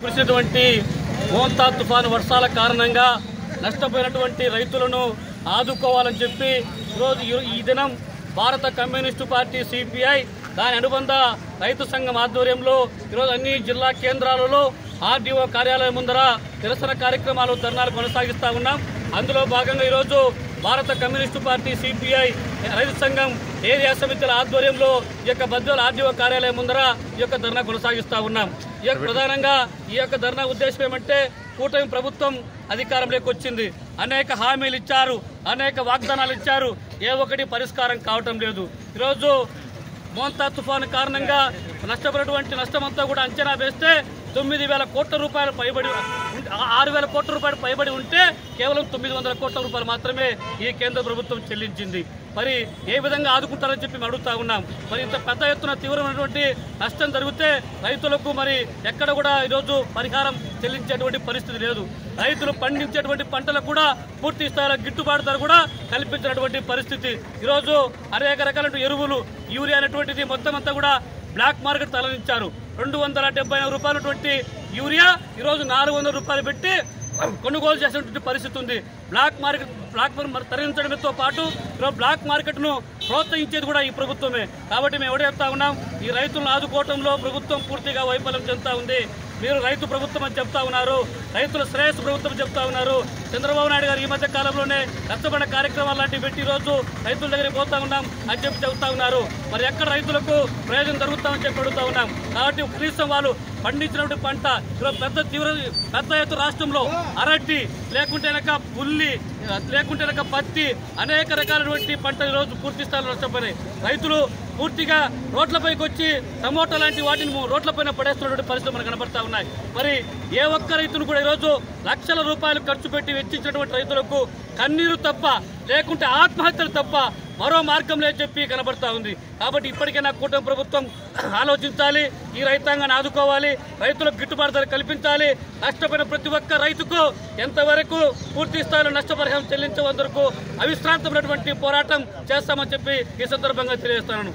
కురిసినటువంటి మోంతా తుఫాను వర్షాల కారణంగా నష్టపోయినటువంటి రైతులను ఆదుకోవాలని చెప్పి ఈ దినం భారత కమ్యూనిస్టు పార్టీ సిపిఐ దాని అనుబంధ రైతు సంఘం ఆధ్వర్యంలో ఈరోజు అన్ని జిల్లా కేంద్రాలలో ఆర్డీఓ కార్యాలయం ముందర నిరసన కార్యక్రమాలు ధర్నాలు కొనసాగిస్తా ఉన్నాం. అందులో భాగంగా ఈరోజు భారత కమ్యూనిస్టు పార్టీ సిపిఐ రైతు సంఘం ఏరియా సమితుల ఆధ్వర్యంలో ఈ యొక్క బద్వేల్ ఆర్డీఓ కార్యాలయం ముందర ఈ యొక్క ధర్నా కొనసాగిస్తా ఉన్నాం. ప్రధానంగా ఈ యొక్క ధర్నా ఉద్దేశం ఏమంటే కూటమి ప్రభుత్వం అధికారంలోకి వచ్చింది, అనేక హామీలు ఇచ్చారు, అనేక వాగ్దానాలు ఇచ్చారు, ఏ ఒక్కటి పరిష్కారం కావటం లేదు. ఈరోజు మోంతా తుఫాను కారణంగా నష్టపోయినటువంటి నష్టమంతా కూడా అంచనా వేస్తే 9,000 కోట్ల రూపాయలు పైబడి 6,000 కోట్ల రూపాయలు పైబడి ఉంటే కేవలం 900 కోట్ల రూపాయలు మాత్రమే ఈ కేంద్ర ప్రభుత్వం చెల్లించింది. మరి ఏ విధంగా ఆదుకుంటారని చెప్పి మేము అడుగుతా ఉన్నాం. మరి ఇంత పెద్ద ఎత్తున తీవ్రమైనటువంటి నష్టం జరిగితే రైతులకు మరి ఎక్కడ కూడా ఈరోజు పరిహారం చెల్లించేటువంటి పరిస్థితి లేదు. రైతులు పండించేటువంటి పంటలకు కూడా పూర్తి స్థాయిలో గిట్టుబాటు ధర కూడా కల్పించినటువంటి పరిస్థితి. ఈరోజు అనేక రకాల ఎరువులు, యూరియా అనేటువంటిది మొత్తం అంతా కూడా బ్లాక్ మార్కెట్ తరలించారు. 274 రూపాయలటువంటి యూరియా ఈరోజు 400 రూపాయలు పెట్టి కొనుగోలు చేసినటువంటి పరిస్థితి ఉంది. బ్లాక్ మార్కెట్ తరలించడంతో పాటు బ్లాక్ మార్కెట్ ను ప్రోత్సహించేది కూడా ఈ ప్రభుత్వమే. కాబట్టి మేము ఎవరు చెప్తా ఉన్నాం, ఈ రైతులను ఆదుకోవడంలో ప్రభుత్వం పూర్తిగా వైఫల్యం చెందుతా ఉంది. మీరు రైతు ప్రభుత్వం అని చెప్తా ఉన్నారు, రైతుల శ్రేయస్సు ప్రభుత్వం చెప్తా ఉన్నారు. చంద్రబాబు నాయుడు గారు ఈ మధ్య కాలంలోనే రచ్చబండ కార్యక్రమాలు లాంటివి పెట్టి ఈరోజు రైతుల దగ్గరికి పోతా ఉన్నాం అని చెప్పి చెబుతా ఉన్నారు. మరి ఎక్కడ రైతులకు ప్రయోజనం జరుగుతామని చెప్పి అడుగుతా ఉన్నాం. కాబట్టి కనీసం వాళ్ళు పండించినటువంటి పంట ఈరోజు పెద్ద ఎత్తు రాష్ట్రంలో అరటి, లేకుంటే పుల్లి, లేకుంటే పత్తి, అనేక రకాలైనటువంటి పంటలు ఈరోజు పూర్తి స్థాయిలో నష్టపోయినాయి. రైతులు పూర్తిగా రోడ్లపైకి వచ్చి టమోటా లాంటి వాటిని రోడ్లపైన పడేస్తున్నటువంటి పరిస్థితులు మనకు కనబడతా ఉన్నాయి. మరి ఏ ఒక్క రైతును కూడా ఈరోజు లక్షల రూపాయలు ఖర్చు పెట్టి వెచ్చించినటువంటి రైతులకు కన్నీరు తప్ప, లేకుంటే ఆత్మహత్యలు తప్ప మరో మార్గం లేదని చెప్పి కనబడతా ఉంది. కాబట్టి ఇప్పటికైనా కూటమి ప్రభుత్వం ఆలోచించాలి, ఈ రైతాంగాన్ని ఆదుకోవాలి, రైతులకు గిట్టుబాటు ధర కల్పించాలి. నష్టపోయిన ప్రతి ఒక్క రైతుకు ఎంతవరకు పూర్తి స్థాయిలో నష్టపరిహారం చెల్లించే వరకు అవిశ్రాంతమైనటువంటి పోరాటం చేస్తామని చెప్పి ఈ సందర్భంగా తెలియజేస్తున్నాను.